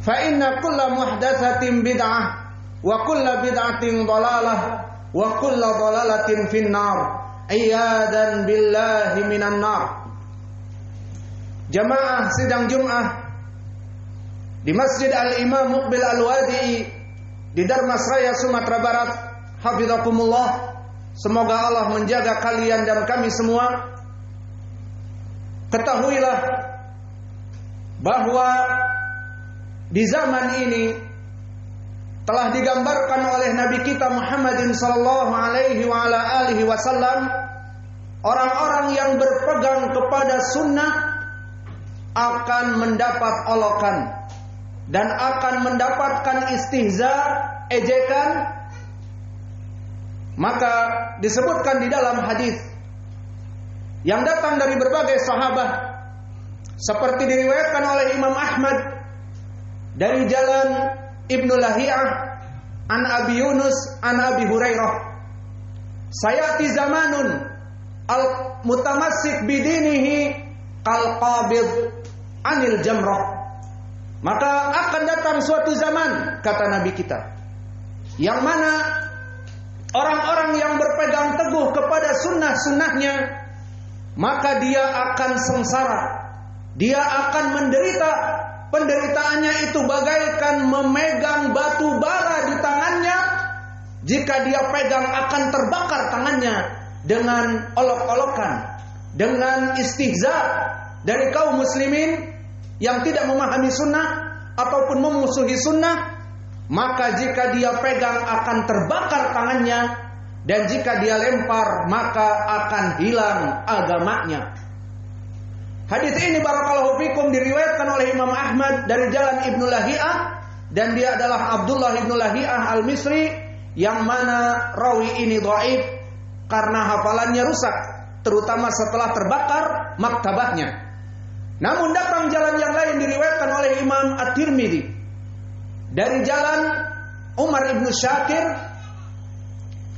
fa inna kulla muhdatsatin bid'ah wa kulla bid'atin dhalalah wa kulla dhalalatin finnar. Iyadan billahi minan nar. Jamaah sidang Jumat di Masjid Al-Imam Muqbil Al-Wadi'i di Darmas Raya, Sumatera Barat. Hafizakumullah. Semoga Allah menjaga kalian dan kami semua. Ketahuilah bahwa di zaman ini telah digambarkan oleh Nabi kita Muhammadin sallallahu alaihi wa ala alihi wasallam, orang-orang yang berpegang kepada sunnah akan mendapat olokan dan akan mendapatkan istihza, ejekan. Maka disebutkan di dalam hadis yang datang dari berbagai sahabat, seperti diriwayatkan oleh Imam Ahmad dari jalan Ibnu Lahiyah an Abi Yunus an Abi Hurairah, sayati zamanun al-mutamassik bidinihi kal qabid anil jamrah. Maka akan datang suatu zaman, kata Nabi kita, yang mana orang-orang yang berpegang teguh kepada sunnah-sunnahnya, maka dia akan sengsara, dia akan menderita. Penderitaannya itu bagaikan memegang batu bara di tangannya. Jika dia pegang akan terbakar tangannya dengan olok-olokan, dengan istihza dari kaum muslimin yang tidak memahami sunnah ataupun memusuhi sunnah. Maka jika dia pegang akan terbakar tangannya, dan jika dia lempar maka akan hilang agamanya. Hadis ini barakallahu fikum diriwayatkan oleh Imam Ahmad dari jalan Ibnu Lahiyah, dan dia adalah Abdullah Ibnu Lahiyah Al-Misri, yang mana rawi ini dhaif karena hafalannya rusak, terutama setelah terbakar maktabahnya. Namun datang jalan yang lain diriwayatkan oleh Imam At-Tirmidzi dari jalan Umar Ibnu Syakir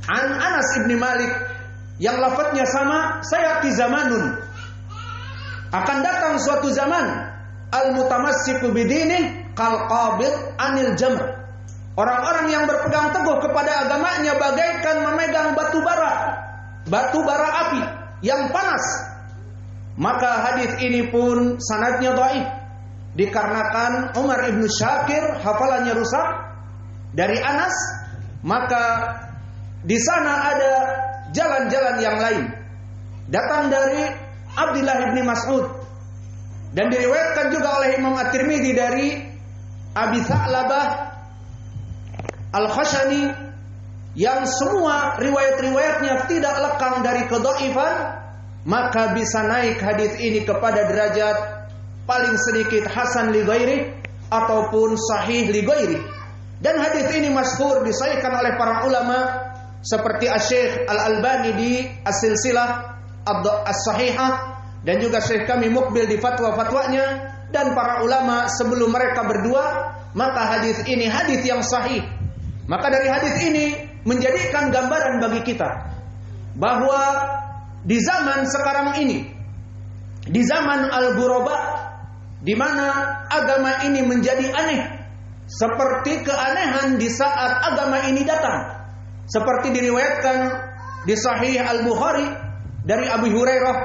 an Anas Ibni Malik, yang lafadznya sama, sayati zamanun, akan datang suatu zaman al-mutamassiku bidinih kal qabid anil jamr. Orang-orang yang berpegang teguh kepada agamanya bagaikan memegang batu bara api yang panas. Maka hadis ini pun sanadnya dhaif dikarenakan Umar Ibnu Syakir hafalannya rusak dari Anas. Maka di sana ada jalan-jalan yang lain datang dari Abdullah bin Mas'ud, dan diriwayatkan juga oleh Imam At-Tirmidzi dari Abi Tha'labah Al-Khashani, yang semua riwayat-riwayatnya tidak lekang dari kedhaifan. Maka bisa naik hadis ini kepada derajat paling sedikit hasan li ghairi ataupun sahih li ghairi. Dan hadis ini masyhur disahihkan oleh para ulama seperti Asy-Syaikh Al-Albani di As-Silsilah As-Sahihah, dan juga Syekh kami Muqbil di fatwa-fatwanya, dan para ulama sebelum mereka berdua. Maka hadis ini hadis yang sahih. Maka dari hadis ini menjadikan gambaran bagi kita bahwa di zaman sekarang ini, di zaman al-ghuraba, di mana agama ini menjadi aneh, seperti keanehan di saat agama ini datang, seperti diriwayatkan di Sahih Al-Bukhari dari Abu Hurairah,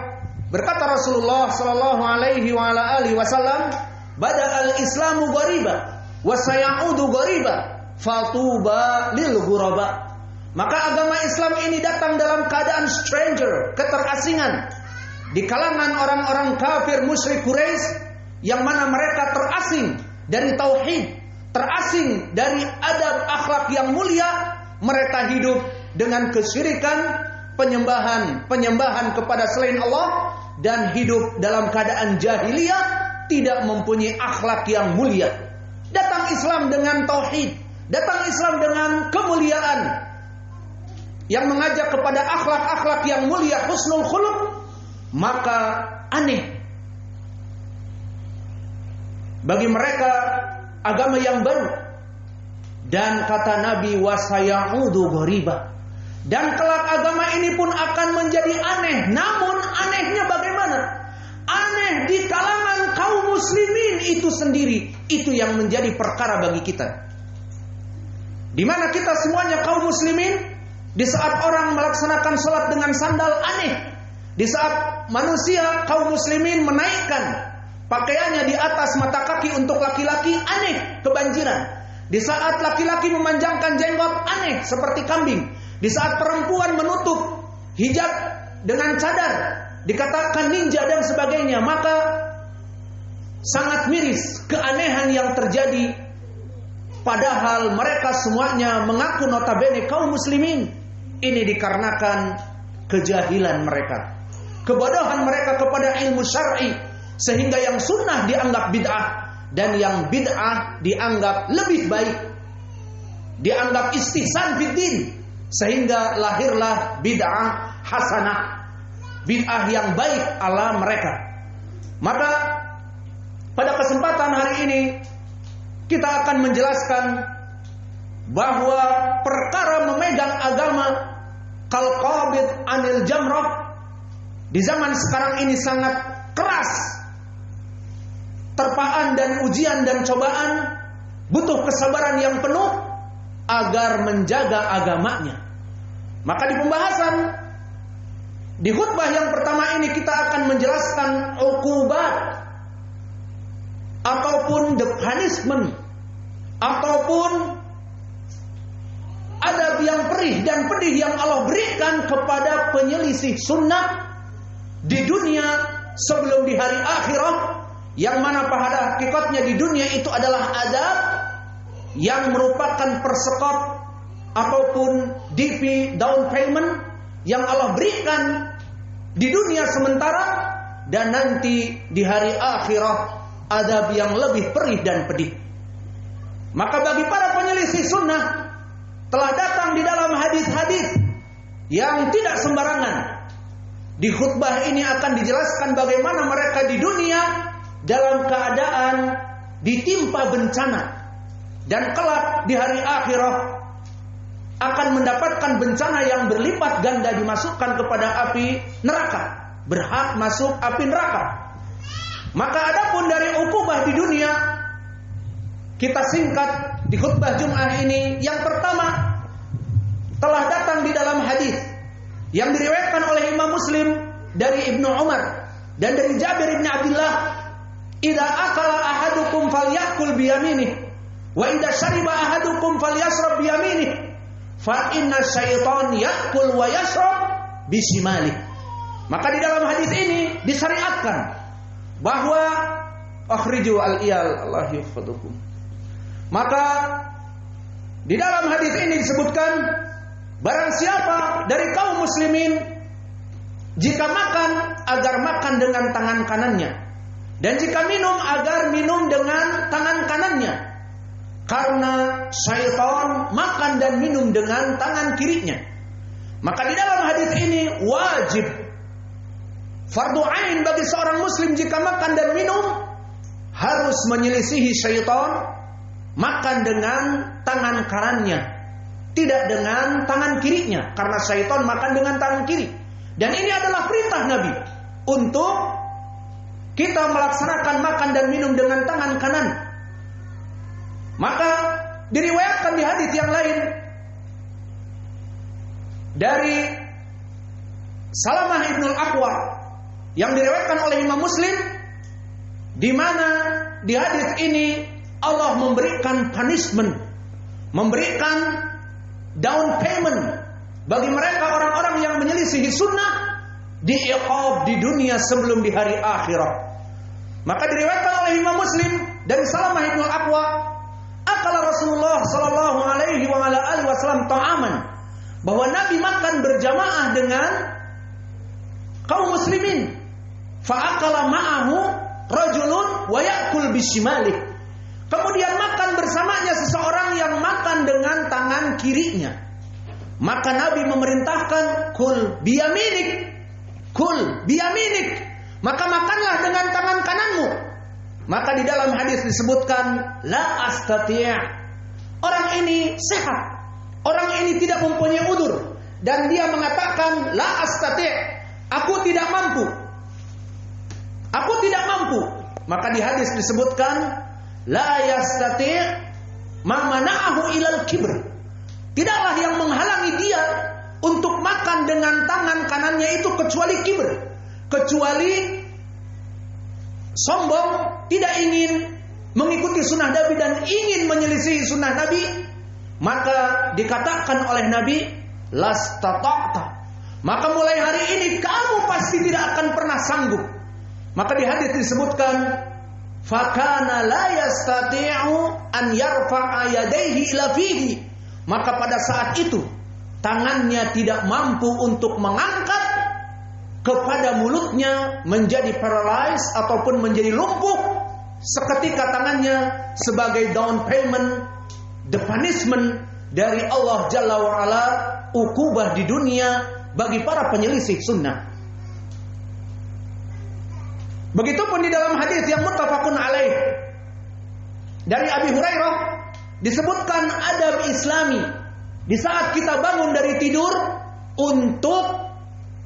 berkata Rasulullah sallallahu alaihi wa ala alihi wasallam, "Bada'al Islamu ghariba wa sayaudu ghariba, fatuba lil ghuraba." Maka agama Islam ini datang dalam keadaan stranger, keterasingan di kalangan orang-orang kafir musyrik Quraisy, yang mana mereka terasing dari tauhid, terasing dari adab akhlak yang mulia. Mereka hidup dengan kesyirikan, penyembahan kepada selain Allah, dan hidup dalam keadaan jahiliyah, tidak mempunyai akhlak yang mulia. Datang Islam dengan tauhid, datang Islam dengan kemuliaan yang mengajak kepada akhlak-akhlak yang mulia, husnul khuluq, maka aneh bagi mereka agama yang baru. Dan kata Nabi, wasayaudu ghariba, dan kelak agama ini pun akan menjadi aneh. Namun anehnya bagaimana? aneh di kalangan kaum muslimin itu sendiri, itu yang menjadi perkara bagi kita. Di mana kita semuanya kaum muslimin, di saat orang melaksanakan sholat dengan sandal aneh, di saat manusia kaum muslimin menaikkan pakaiannya di atas mata kaki untuk laki-laki, aneh, kebanjiran. Di saat laki-laki memanjangkan jenggot, aneh, seperti kambing. Di saat perempuan menutup hijab dengan cadar, dikatakan ninja dan sebagainya. Maka sangat miris keanehan yang terjadi. Padahal mereka semuanya mengaku notabene kaum muslimin. Ini dikarenakan kejahilan mereka, kebodohan mereka kepada ilmu syar'i, sehingga yang sunnah dianggap bid'ah dan yang bid'ah dianggap lebih baik, dianggap istihsan fiddin, sehingga lahirlah bid'ah hasanah, bid'ah yang baik ala mereka. Maka pada kesempatan hari ini kita akan menjelaskan bahwa perkara memegang agama kal qabid anil jamrah di zaman sekarang ini sangat keras. Terpaan dan ujian dan cobaan, butuh kesabaran yang penuh agar menjaga agamanya. Maka di pembahasan di khutbah yang pertama ini kita akan menjelaskan uqubat ataupun the punishment ataupun adab yang perih dan pedih yang Allah berikan kepada penyelisih sunnah di dunia sebelum di hari akhirat. Yang mana pada hakikatnya di dunia itu adalah azab yang merupakan persekot ataupun DP, down payment, yang Allah berikan di dunia sementara, dan nanti di hari akhirat azab yang lebih perih dan pedih. Maka bagi para penyelisih sunnah telah datang di dalam hadis-hadis yang tidak sembarangan. Di khutbah ini akan dijelaskan bagaimana mereka di dunia dalam keadaan ditimpa bencana, dan kelak di hari akhirat akan mendapatkan bencana yang berlipat ganda, dimasukkan kepada api neraka, berhak masuk api neraka. Maka adapun dari ukubah di dunia, kita singkat di khutbah Jumat ini. Yang pertama telah datang di dalam hadis yang diriwayatkan oleh Imam Muslim dari Ibnu Umar dan dari Jabir bin Abdullah, idza akala ahadukum falyakul biyaminih wa idza syariba ahadukum falyashrab biyaminih fa inna syaitan yakul wa yashrab bishimalihi. Maka di dalam hadis ini disyariatkan bahwa akhriju al-iyal Allah yahfadukum. Maka di dalam hadis ini disebutkan barang siapa dari kaum muslimin jika makan agar makan dengan tangan kanannya, dan jika minum agar minum dengan tangan kanannya, karena syaitan makan dan minum dengan tangan kirinya. Maka di dalam hadis ini wajib fardu ain bagi seorang muslim jika makan dan minum harus menyelisihi syaitan, makan dengan tangan kanannya, tidak dengan tangan kirinya, karena syaitan makan dengan tangan kiri. Dan ini adalah perintah Nabi untuk kita melaksanakan makan dan minum dengan tangan kanan. Maka diriwayatkan di hadis yang lain dari Salamah ibnul Aqwa yang diriwayatkan oleh Imam Muslim, di mana di hadis ini Allah memberikan punishment, memberikan down payment bagi mereka orang-orang yang menyelisihi sunnah, diiqab di dunia sebelum di hari akhirat. Maka diriwayatkan oleh Imam Muslim dari Salamah ibnul Aqwa, akala Rasulullah sallallahu alaihi wa ala alihi wasallam ta'aman, bahwa Nabi makan berjamaah dengan kaum muslimin, fa akala ma'ahu rajulun wa ya'kul bishimalih. Kemudian makan bersamanya seseorang yang makan dengan tangan kirinya. Maka Nabi memerintahkan kul biyaminik, kul biyaminik, maka makanlah dengan tangan kananmu. Maka di dalam hadis disebutkan la astati', orang ini sehat, orang ini tidak mempunyai udzur, dan dia mengatakan la astati', aku tidak mampu, Aku tidak mampu. Maka di hadis disebutkan, la yastati' ma mana'ahu ilal kibr. Tidaklah yang menghalangi dia untuk makan dengan tangan kanannya itu kecuali kibr, kecuali sombong, tidak ingin mengikuti sunnah Nabi dan ingin menyelisihi sunnah Nabi. Maka dikatakan oleh Nabi, lastata'ta, maka mulai hari ini kamu pasti tidak akan pernah sanggup. Maka di hadis disebutkan, fakana la yastati'u an yarfa'a yadayhi ila fihi. Maka pada saat itu tangannya tidak mampu untuk mengangkat kepada mulutnya, menjadi paralyzed ataupun menjadi lumpuh seketika tangannya sebagai down payment, the punishment dari Allah Jalla wa'ala, ukubah di dunia bagi para penyelisih sunnah. Begitupun di dalam hadis yang muttafaqun alaih dari Abi Hurairah disebutkan adab Islami di saat kita bangun dari tidur untuk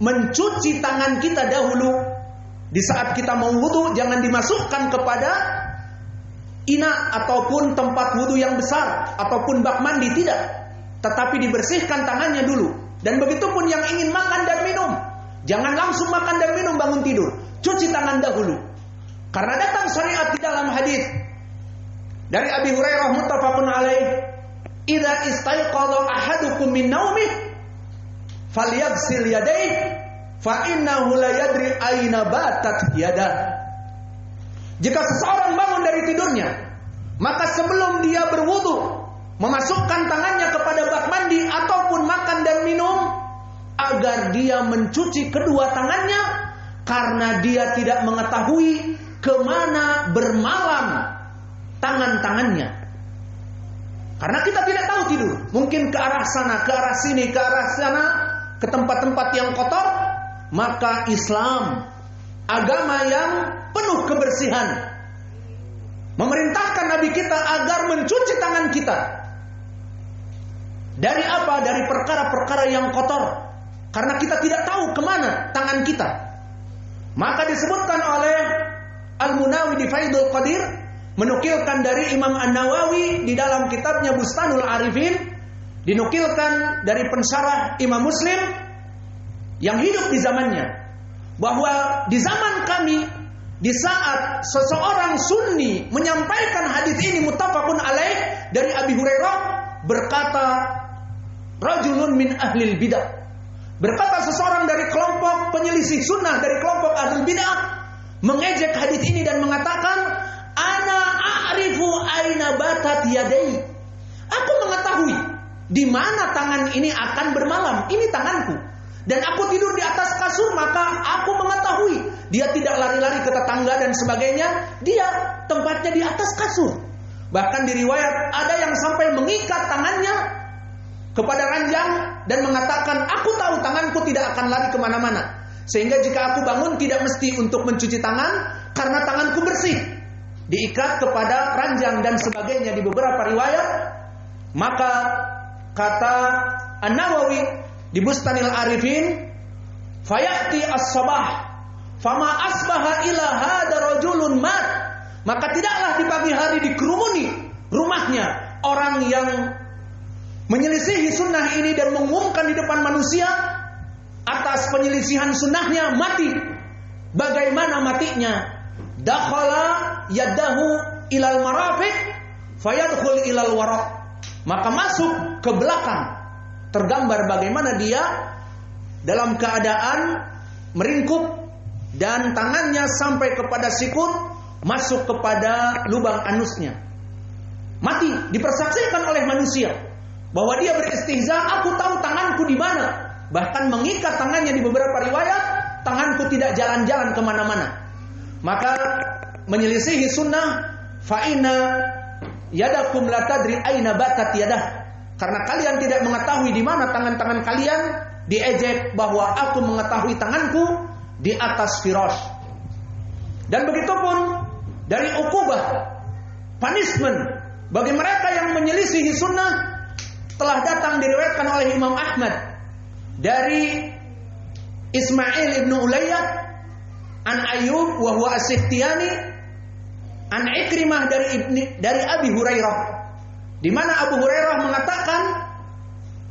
mencuci tangan kita dahulu. Di saat kita mau wudu, jangan dimasukkan kepada ina ataupun tempat wudu yang besar ataupun bak mandi, tidak, tetapi dibersihkan tangannya dulu. Dan begitupun yang ingin makan dan minum, jangan langsung makan dan minum bangun tidur, cuci tangan dahulu. Karena datang syariat di dalam hadis dari Abi Hurairah muttafaqun alaih, idza istayqadha ahadukum min naumih falyaghsil yadayhi fa innahu la yadri aina batat yadah. Jika seseorang bangun dari tidurnya, maka sebelum dia berwudu, memasukkan tangannya kepada bak mandi ataupun makan dan minum, agar dia mencuci kedua tangannya, karena dia tidak mengetahui kemana bermalam tangan-tangannya. Karena kita tidak tahu tidur, mungkin ke arah sana, ke arah sini, ke arah sana, ke tempat-tempat yang kotor. Maka Islam, agama yang penuh kebersihan, memerintahkan Nabi kita agar mencuci tangan kita. Dari apa? Dari perkara-perkara yang kotor. Karena kita tidak tahu kemana tangan kita. Maka disebutkan oleh Al-Munawi di Faidul Qadir, menukilkan dari Imam An-Nawawi di dalam kitabnya Bustanul Arifin, dinukilkan dari pensyarah Imam Muslim yang hidup di zamannya, bahwa di zaman kami, di saat seseorang sunni menyampaikan hadis ini muttafaqun alaih dari Abi Hurairah, berkata rajulun min ahlil bidah, berkata seseorang dari kelompok penyelisih sunnah, dari kelompok ahlul bidah, mengejek hadis ini dan mengatakan, ana a'rifu aina batat yadai, aku mengetahui di mana tangan ini akan bermalam, ini tanganku. Dan aku tidur di atas kasur, maka aku mengetahui dia tidak lari-lari ke tetangga dan sebagainya, dia tempatnya di atas kasur. Bahkan di riwayat ada yang sampai mengikat tangannya kepada ranjang dan mengatakan, aku tahu tanganku tidak akan lari kemana-mana, sehingga jika aku bangun tidak mesti untuk mencuci tangan, karena tanganku bersih. Diikat kepada ranjang dan sebagainya di beberapa riwayat. Maka kata An-Nawawi di Bustanil Arifin, fayati as-sabah fama asbaha ila hada rajulun mat, maka tidaklah di pagi hari dikerumuni rumahnya orang yang menyelisihi sunnah ini dan mengumumkan di depan manusia atas penyelisihan sunnahnya, mati. Bagaimana matinya? Dakhala yadahu ilal marafiq fayadkhul ilal waraq, maka masuk ke belakang. Tergambar bagaimana dia dalam keadaan meringkuk dan tangannya sampai kepada sikut, masuk kepada lubang anusnya. Mati, dipersaksikan oleh manusia bahwa dia beristihza, aku tahu tanganku di mana. Bahkan mengikat tangannya di beberapa riwayat, tanganku tidak jalan-jalan kemana-mana. Maka menyelisihi sunnah, fa'ina yadakum la tadri aina batat yadah. Karena kalian tidak mengetahui di mana tangan-tangan kalian, diejek bahwa aku mengetahui tanganku di atas firash. Dan begitupun dari ukubah, punishment bagi mereka yang menyelisihi sunnah, telah datang diriwayatkan oleh Imam Ahmad dari Ismail ibnu Ulayyah an Ayyub wa huwa as-Sikhtiyani an Ikrimah dari Abi Hurairah, di mana Abu Hurairah mengatakan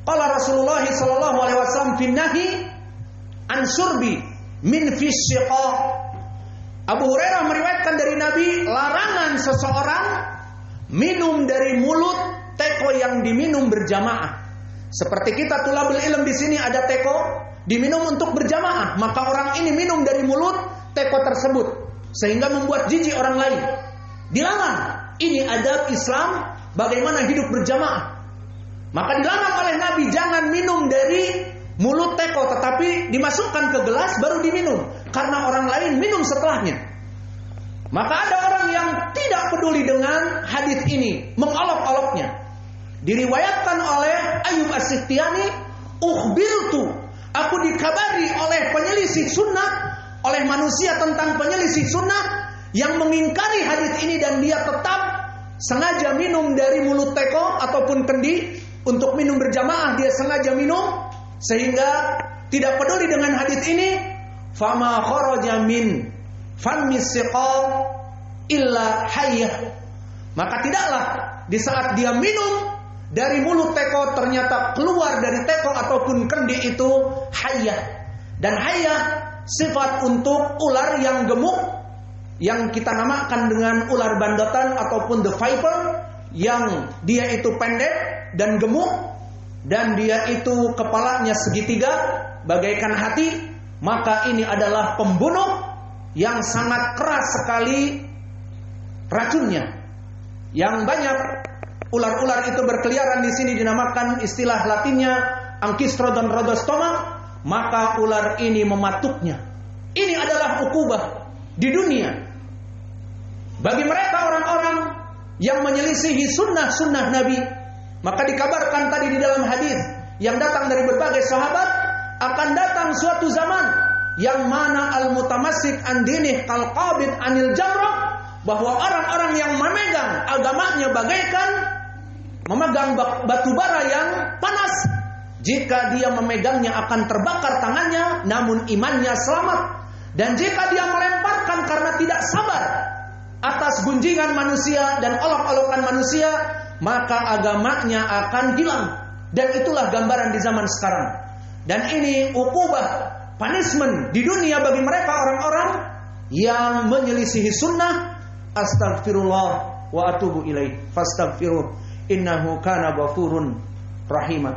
qala Rasulullah sallallahu alaihi wasallam fi nahi an syurbi min fi syiqa. Abu Hurairah meriwayatkan dari Nabi larangan seseorang minum dari mulut teko yang diminum berjamaah. Seperti kita tulabul ilm di sini ada teko diminum untuk berjamaah, maka orang ini minum dari mulut teko tersebut sehingga membuat jijik orang lain. Dilarang. Ini adab Islam bagaimana hidup berjamaah. Maka dilarang oleh Nabi jangan minum dari mulut teko, tetapi dimasukkan ke gelas baru diminum karena orang lain minum setelahnya. Maka ada orang yang tidak peduli dengan hadis ini, mengolok-oloknya. Diriwayatkan oleh Ayyub as-Sikhtiyani, ukhbirtu, aku dikabari oleh penyelisih sunnah, oleh manusia tentang penyelisih sunnah yang mengingkari hadis ini dan dia tetap sengaja minum dari mulut teko ataupun kendi untuk minum berjamaah, dia sengaja minum sehingga tidak peduli dengan hadis ini. Fama kharaja min fammi siqal illa hayyah, maka tidaklah di saat dia minum dari mulut teko ternyata keluar dari teko ataupun kendi itu hayyah. Dan hayyah sifat untuk ular yang gemuk, yang kita namakan dengan ular bandotan ataupun the viper, yang dia itu pendek dan gemuk dan dia itu kepalanya segitiga bagaikan hati. Maka ini adalah pembunuh yang sangat keras sekali racunnya. Yang banyak ular-ular itu berkeliaran di sini dinamakan istilah latinnya Ankistrodon rhodostoma. Maka ular ini mematuknya. Ini adalah ukubah di dunia bagi mereka orang-orang yang menyelisihi sunnah-sunnah Nabi. Maka dikabarkan tadi di dalam hadis yang datang dari berbagai sahabat, akan datang suatu zaman yang mana al-mutamassik an dinih kal qabid anil jamrah, bahwa orang-orang yang memegang agamanya bagaikan memegang batu bara yang panas. Jika dia memegangnya akan terbakar tangannya, namun imannya selamat. Dan jika dia melemparkan karena tidak sabar atas gunjingan manusia dan olok-olokan manusia, maka agamanya akan hilang. Dan itulah gambaran di zaman sekarang. Dan ini ukubah, punishment di dunia bagi mereka orang-orang yang menyelisihi sunnah. Astaghfirullah wa atubu ilaih. Fastaghfiruh innahu kana ghafurun rahimah.